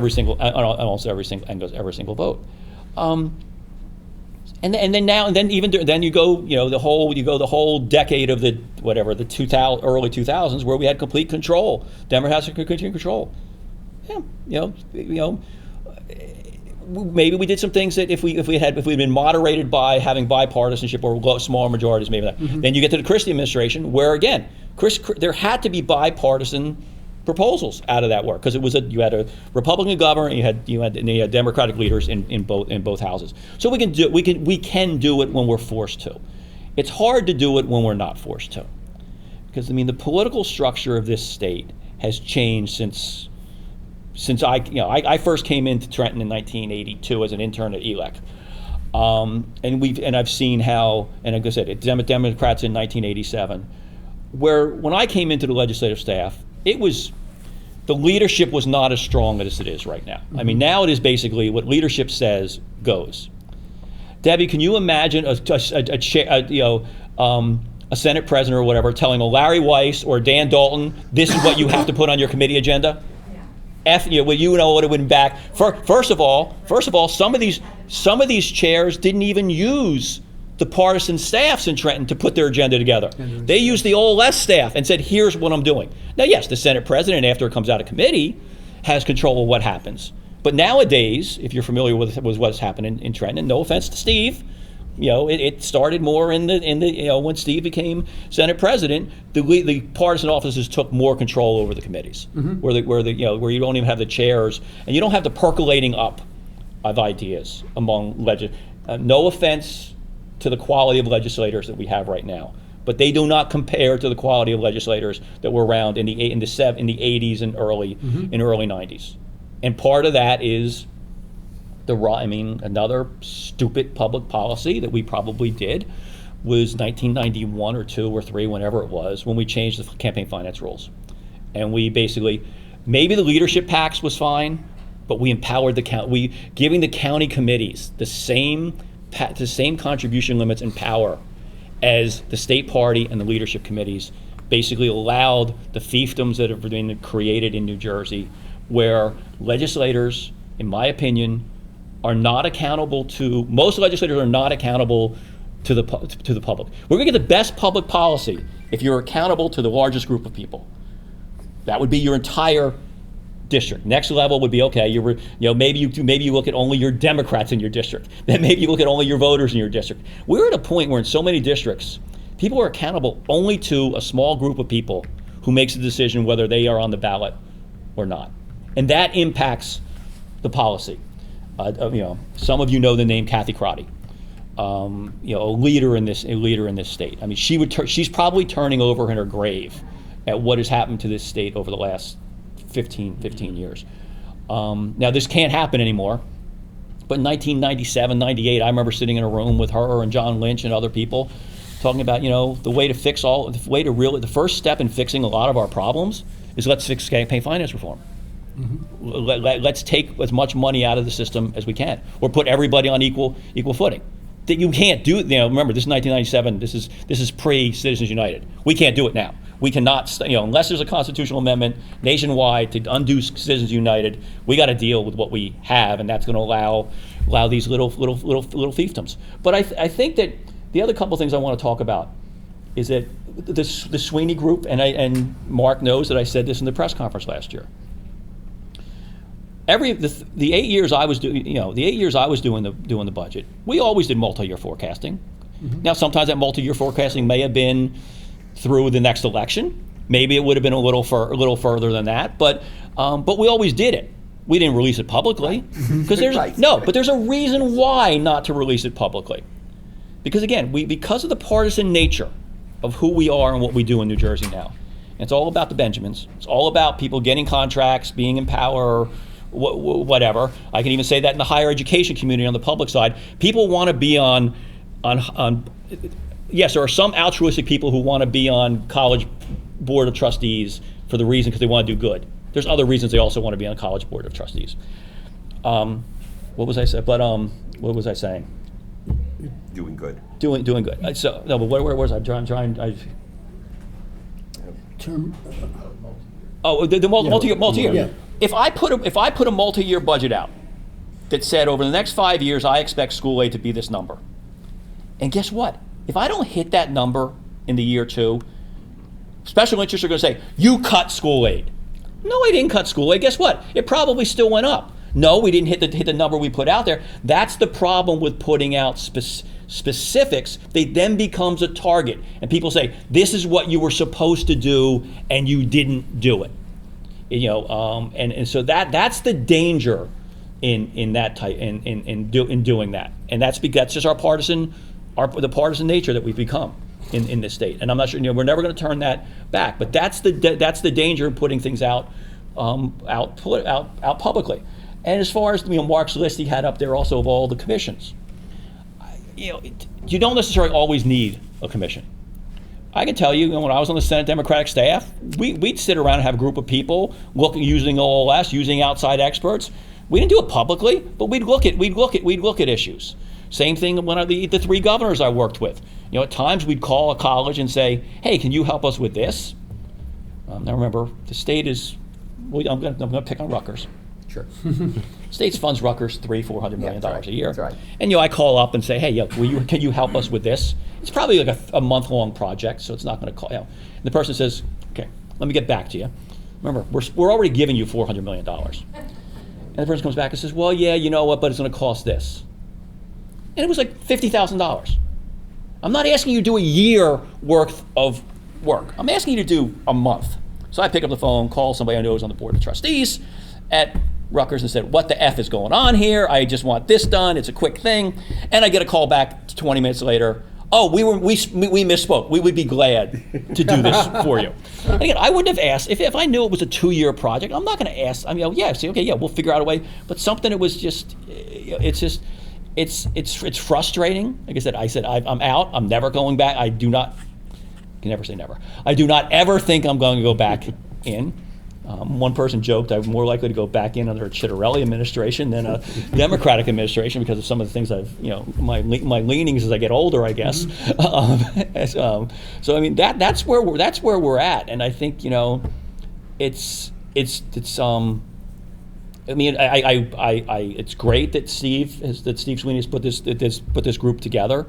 And then you go the whole decade of the early 2000s where we had complete control. Democrats had complete control. Yeah, maybe we did some things that if we'd been moderated by having bipartisanship or small majorities, maybe that. Then you get to the Christie administration, where again, there had to be bipartisan proposals out of that work, because you had a Republican governor and you had Democratic leaders in both houses. So we can do it when we're forced to. It's hard to do it when we're not forced to, because the political structure of this state has changed since I first came into Trenton in 1982 as an intern at ELEC. And I've seen how, and like I said, Democrats in 1987, where when I came into the legislative staff, the leadership was not as strong as it is right now. Now it is basically what leadership says goes. Debbie, can you imagine a Senate president or whatever telling a Larry Weiss or Dan Dalton, this is what you have to put on your committee agenda? What it would have been back. First of all, some of these chairs didn't even use the partisan staffs in Trenton to put their agenda together. They used the OLS staff and said, here's what I'm doing. Now, yes, the Senate president, after it comes out of committee, has control of what happens. But nowadays, if you're familiar with what's happening in Trenton, and no offense to Steve, it started more when Steve became Senate president, the partisan offices took more control over the committees, where you don't even have the chairs and you don't have the percolating up of ideas among no offense to the quality of legislators that we have right now, but they do not compare to the quality of legislators that were around in the 80s and early 90s. And part of that is another stupid public policy that we probably did was 1991 or 2 or 3, whenever it was, when we changed the campaign finance rules. And we basically, maybe the leadership PACs was fine, but we empowered giving the county committees the same contribution limits and power as the state party and the leadership committees, basically allowed the fiefdoms that have been created in New Jersey, where legislators, in my opinion, most legislators are not accountable to the public. We're going to get the best public policy if you're accountable to the largest group of people. That would be your entire district. Next level would be, okay, maybe you look at only your Democrats in your district. Then maybe you look at only your voters in your district. We're at a point where in so many districts, people are accountable only to a small group of people who makes the decision whether they are on the ballot or not. And that impacts the policy. Some of you know the name Kathy Crotty, a leader in this state. She's probably turning over in her grave at what has happened to this state over the last 15 years. Now, this can't happen anymore, but in 1997, 98, I remember sitting in a room with her and John Lynch and other people talking about, the first step in fixing a lot of our problems is let's fix campaign finance reform. Let's take as much money out of the system as we can, or put everybody on equal footing. That you can't do. Remember, this is 1997. This is pre-Citizens United. We can't do it now. We cannot, unless there's a constitutional amendment nationwide to undo Citizens United. We got to deal with what we have, and that's going to allow these little fiefdoms. But I think that the other couple things I want to talk about is that the Sweeney group, and Marc knows that I said this in the press conference last year. The 8 years I was doing the budget, we always did multi-year forecasting. Now, sometimes that multi-year forecasting may have been through the next election. Maybe it would have been a little further than that, but we always did it. We didn't release it publicly because there's a reason why not to release it publicly. Because again, because of the partisan nature of who we are and what we do in New Jersey now, It's all about the Benjamins. It's all about people getting contracts, being in power, whatever. I can even say that in the higher education community on the public side. People want to be on. Yes, there are some altruistic people who want to be on college board of trustees for the reason because they want to do good. There's other reasons they also want to be on college board of trustees. What was I saying? But what was I saying? Doing good. Doing good. So no, but where was I? Trying. Term, The multi-year. Yeah. If I put a multi-year budget out that said over the next 5 years I expect school aid to be this number, and guess what? If I don't hit that number in the year 2, special interests are going to say you cut school aid. No, I didn't cut school aid. Guess what? It probably still went up. No, we didn't hit the number we put out there. That's the problem with putting out specifics. They then becomes a target, and people say this is what you were supposed to do, and you didn't do it. And so that's the danger in that type in doing that, and that's just the partisan nature that we've become in this state. And I'm not sure we're never going to turn that back. But that's the danger in putting things out publicly. And as far as Marc's list he had up there also of all the commissions, you don't necessarily always need a commission. I can tell you, when I was on the Senate Democratic staff, we'd sit around and have a group of people using OLS, using outside experts. We didn't do it publicly, but we'd look at issues. Same thing when the 3 governors I worked with. At times we'd call a college and say, "Hey, can you help us with this?" Now remember, the state is. I'm going to pick on Rutgers. Sure. States funds Rutgers $400 million right. a year. That's right. And I call up and say, "Hey, can you help us with this?" It's probably like a month-long project, so it's not going to call. And the person says, "Okay, let me get back to you." Remember, we're already giving you $400 million. And the person comes back and says, "Well, yeah, you know what? But it's going to cost this." And it was like $50,000. I'm not asking you to do a year worth of work. I'm asking you to do a month. So I pick up the phone, call somebody I know who's on the board of trustees at Rutgers and said, "What the F is going on here? I just want this done. It's a quick thing." And I get a call back 20 minutes later. "Oh, we misspoke. We would be glad to do this for you." And again, I wouldn't have asked if I knew it was a 2-year project. I'm not going to ask. We'll figure out a way. But something that was it's frustrating. Like I said, I'm out. I'm never going back. I can never say never. I do not ever think I'm going to go back in. One person joked I'm more likely to go back in under a Chitterelli administration than a Democratic administration because of some of the things my leanings as I get older, I guess. So I mean that's where we're at, and I think it's I mean it's great that Steve Sweeney has put this group together,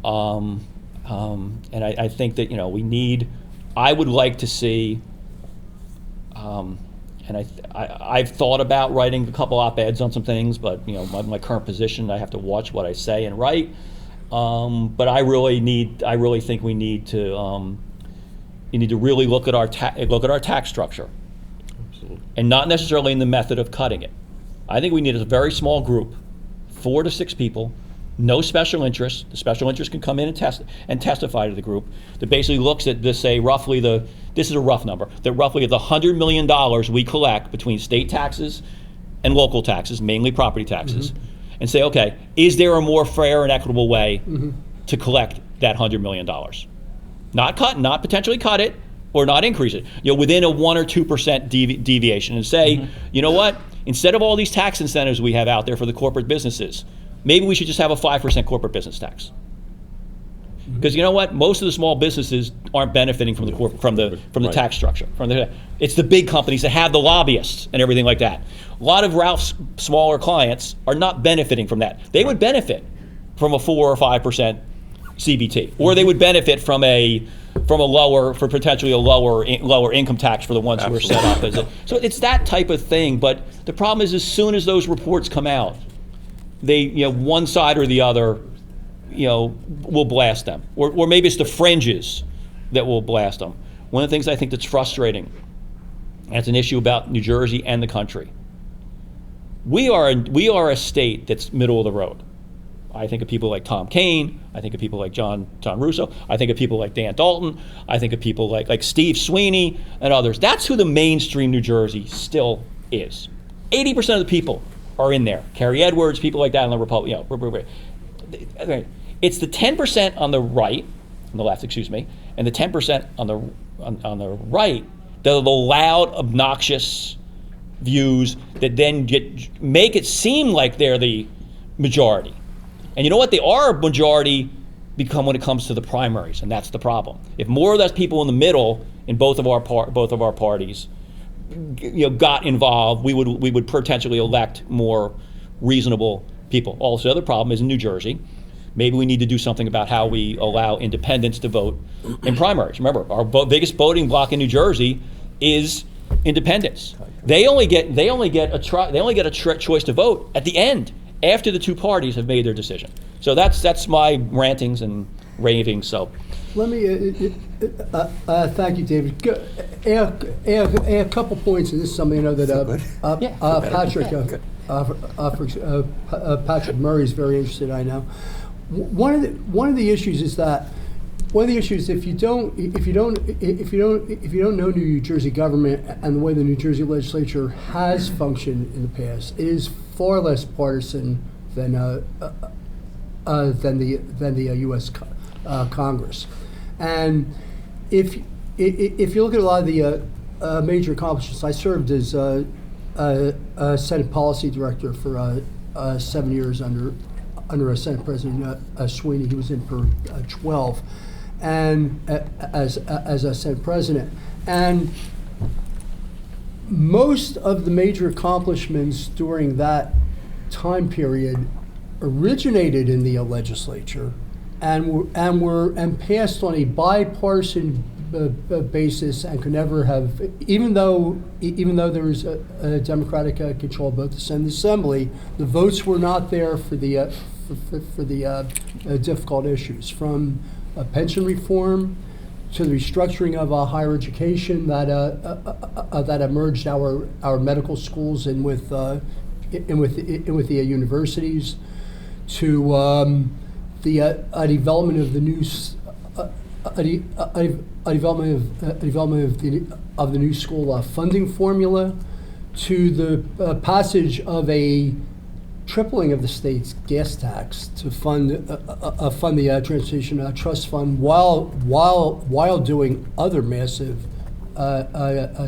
and I think that I would like to see. And I've thought about writing a couple op-eds on some things, but my current position, I have to watch what I say and write. But I really think we need to really look at our tax structure, Absolutely. and not necessarily in the method of cutting it. I think we need a very small group, 4 to 6 people. No special interest. The special interest can come in and testify to the group that basically looks at this, say roughly this is a rough number, that roughly the $100 million we collect between state taxes and local taxes, mainly property taxes, and say, okay, is there a more fair and equitable way to collect that $100 million? Not potentially cut it or not increase it, within a 1 or 2% deviation, and say, you know what, instead of all these tax incentives we have out there for the corporate businesses, maybe we should just have a 5% corporate business tax. Because you know what, most of the small businesses aren't benefiting from the tax structure. It's the big companies that have the lobbyists and everything like that. A lot of Ralph's smaller clients are not benefiting from that. They would benefit from a 4 or 5% CBT, or they would benefit from potentially a lower income tax for the ones who are set up as so it's that type of thing. But the problem is, as soon as those reports come out, they, one side or the other, will blast them. Or maybe it's the fringes that will blast them. One of the things I think that's frustrating, and it's an issue about New Jersey and the country, we are a state that's middle of the road. I think of people like Tom Kane. I think of people like John Rousseau. I think of people like Dan Dalton. I think of people like Steve Sweeney and others. That's who the mainstream New Jersey still is. 80% of the people are in there. Kerry Edwards, people like that on the Republic. It's the 10% on the right, on the left, excuse me, and the 10% on the right, the loud, obnoxious views that then make it seem like they're the majority. And you know what? They are a majority when it comes to the primaries, and that's the problem. If more or less people in the middle in both of our parties, got involved, we would potentially elect more reasonable people. Also, the other problem is in New Jersey. Maybe we need to do something about how we allow independents to vote in primaries. Remember, our biggest voting bloc in New Jersey is independents. They only get a choice to vote at the end, after the two parties have made their decision. So that's my rantings and ravings. So let me thank you, David. A couple points, and this is something I know that Patrick Murray is very interested in. I know one of the issues is that if you don't know New Jersey government and the way the New Jersey legislature has functioned in the past, it is far less partisan than the U.S. Congress. And if you look at a lot of the major accomplishments, I served as Senate Policy Director for 7 years under Senate President Sweeney. He was in for 12, and as a Senate President. And most of the major accomplishments during that time period originated in the legislature and passed on a bipartisan basis, and could never have, even though there was a Democratic control of both the Senate and the Assembly, the votes were not there for the difficult issues, from pension reform to the restructuring of higher education that emerged our medical schools and with the universities, to the development of the new of the new school funding formula, to the passage of a tripling of the state's gas tax to fund the transportation trust fund, while doing other massive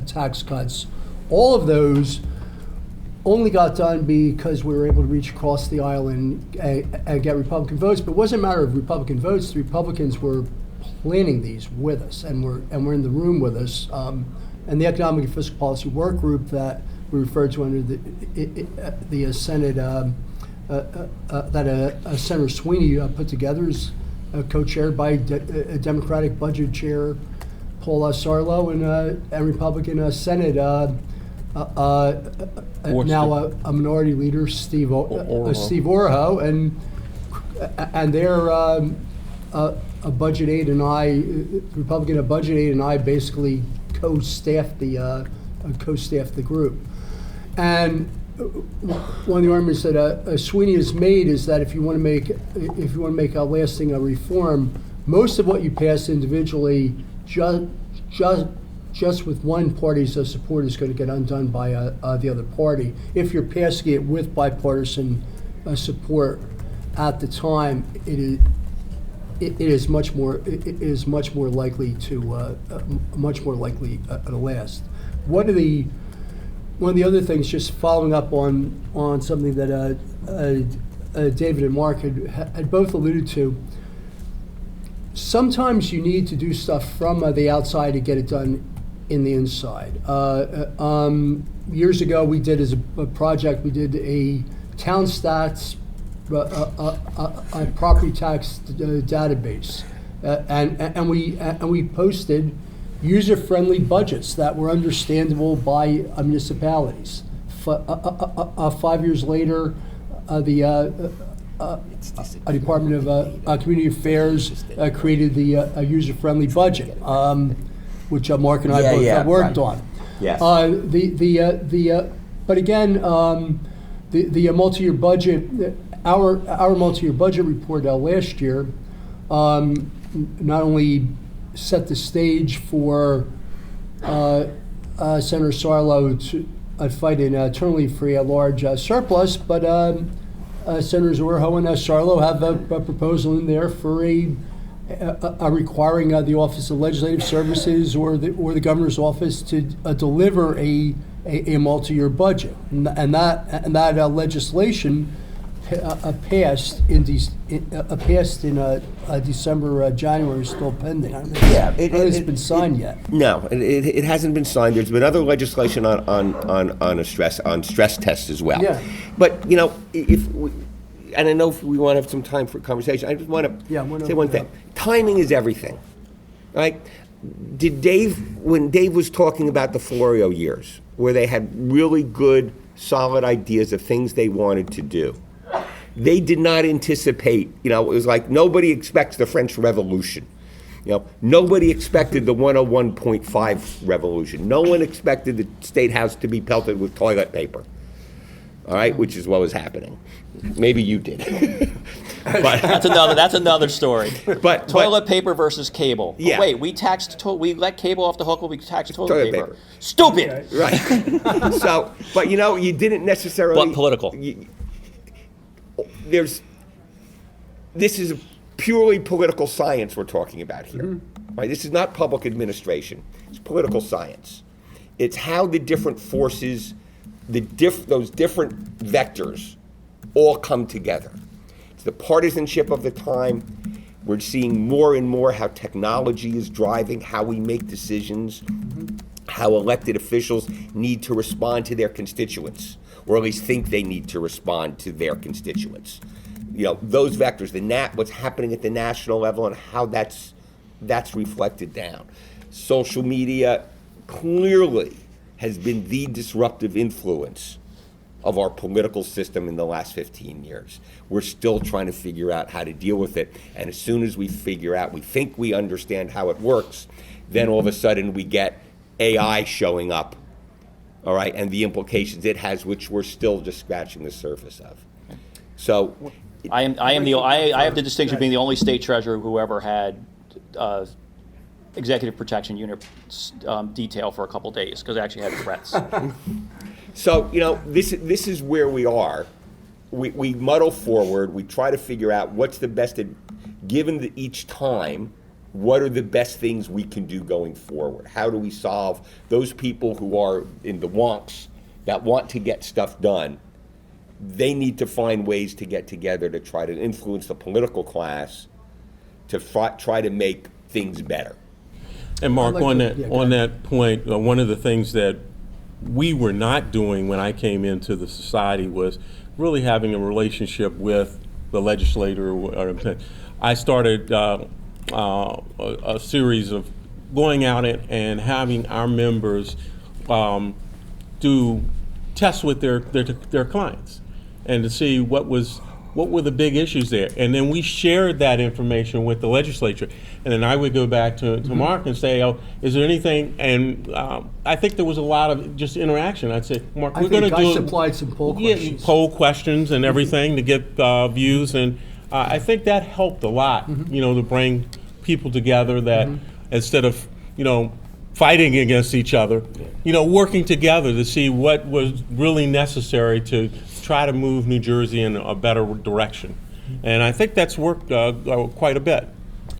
tax cuts. All of those only got done because we were able to reach across the aisle and get Republican votes. But it wasn't a matter of Republican votes. The Republicans were planning these with us, and were in the room with us. And the Economic and Fiscal Policy Work Group that we referred to under the Senate, that Senator Sweeney put together, is co-chaired by Democratic Budget Chair Paul Sarlo and Republican Senate now a minority leader, Steve Orho, and their Budget Aid and I, Republican Budget Aid and I, basically co-staffed the group. And one of the arguments that Sweeney has made is that if you want to make a lasting reform, most of what you pass individually, just with one party's support, is going to get undone by the other party. If you're passing it with bipartisan support at the time, it is much more likely to last. One of the other things, just following up on something that David and Marc had both alluded to, sometimes you need to do stuff from the outside to get it done in the inside. Years ago, we did as a project, we did a town stats property tax database, and we posted user-friendly budgets that were understandable by municipalities. 5 years later, the Department of Community Affairs created the user-friendly budget, which Marc and I both worked on. Yes. But again, the multi-year budget our multi-year budget report last year not only set the stage for Senator Sarlo to fight internally for a large surplus, but Senators Orho and Sarlo have a proposal in there for a requiring the Office of Legislative Services or the Governor's Office to deliver a multi-year budget, and that legislation passed in December, January, still pending. Yeah, it's been signed yet. No, it hasn't been signed. There's been other legislation on stress tests as well. Yeah. But and I know if we want to have some time for conversation, I just want to say one thing. Timing is everything, right? When Dave was talking about the Florio years, where they had really good, solid ideas of things they wanted to do, they did not anticipate, it was like nobody expects the French Revolution. Nobody expected the 101.5 revolution. No one expected the State House to be pelted with toilet paper, all right, which is what was happening. Maybe you did. But That's another story. But toilet paper versus cable. Yeah. Oh, wait, we let cable off the hook, but we taxed toilet paper. Stupid. Right. So, but you didn't necessarily. But political. This is purely political science we're talking about here. Mm-hmm. Right? This is not public administration. It's political science. It's how the different forces, those different vectors, all come together. It's the partisanship of the time. We're seeing more and more how technology is driving how we make decisions, how elected officials need to respond to their constituents, or at least think they need to respond to their constituents. Those vectors, what's happening at the national level and how that's reflected down. Social media clearly has been the disruptive influence of our political system in the last 15 years. We're still trying to figure out how to deal with it. And as soon as we figure out, we think we understand how it works, then all of a sudden we get AI showing up, all right, and the implications it has, which we're still just scratching the surface of. So, I have the distinction of being the only state treasurer who ever had executive protection unit detail for a couple days because I actually had threats. So, this is where we are. We muddle forward. We try to figure out what's the best, given each time, what are the best things we can do going forward? How do we solve those people who are in the wonks that want to get stuff done? They need to find ways to get together to try to influence the political class to try to make things better. And Mark, on that point, one of the things that we were not doing when I came into the society was really having a relationship with the legislator. I started a series of going out and having our members do tests with their clients and to see what were the big issues there. And then we shared that information with the legislature. And then I would go back to Mark and say, is there anything? And I think there was a lot of just interaction. I'd say, Mark, we're going to do supplied some poll questions. Poll questions and everything to get views. And I think that helped a lot, to bring people together that instead of, fighting against each other, working together to see what was really necessary to try to move New Jersey in a better direction. And I think that's worked quite a bit.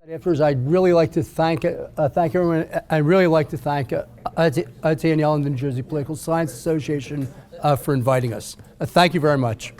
Afterwards, I'd really like to thank everyone. I'd really like to thank Danielle and the New Jersey Political Science Association for inviting us. Thank you very much.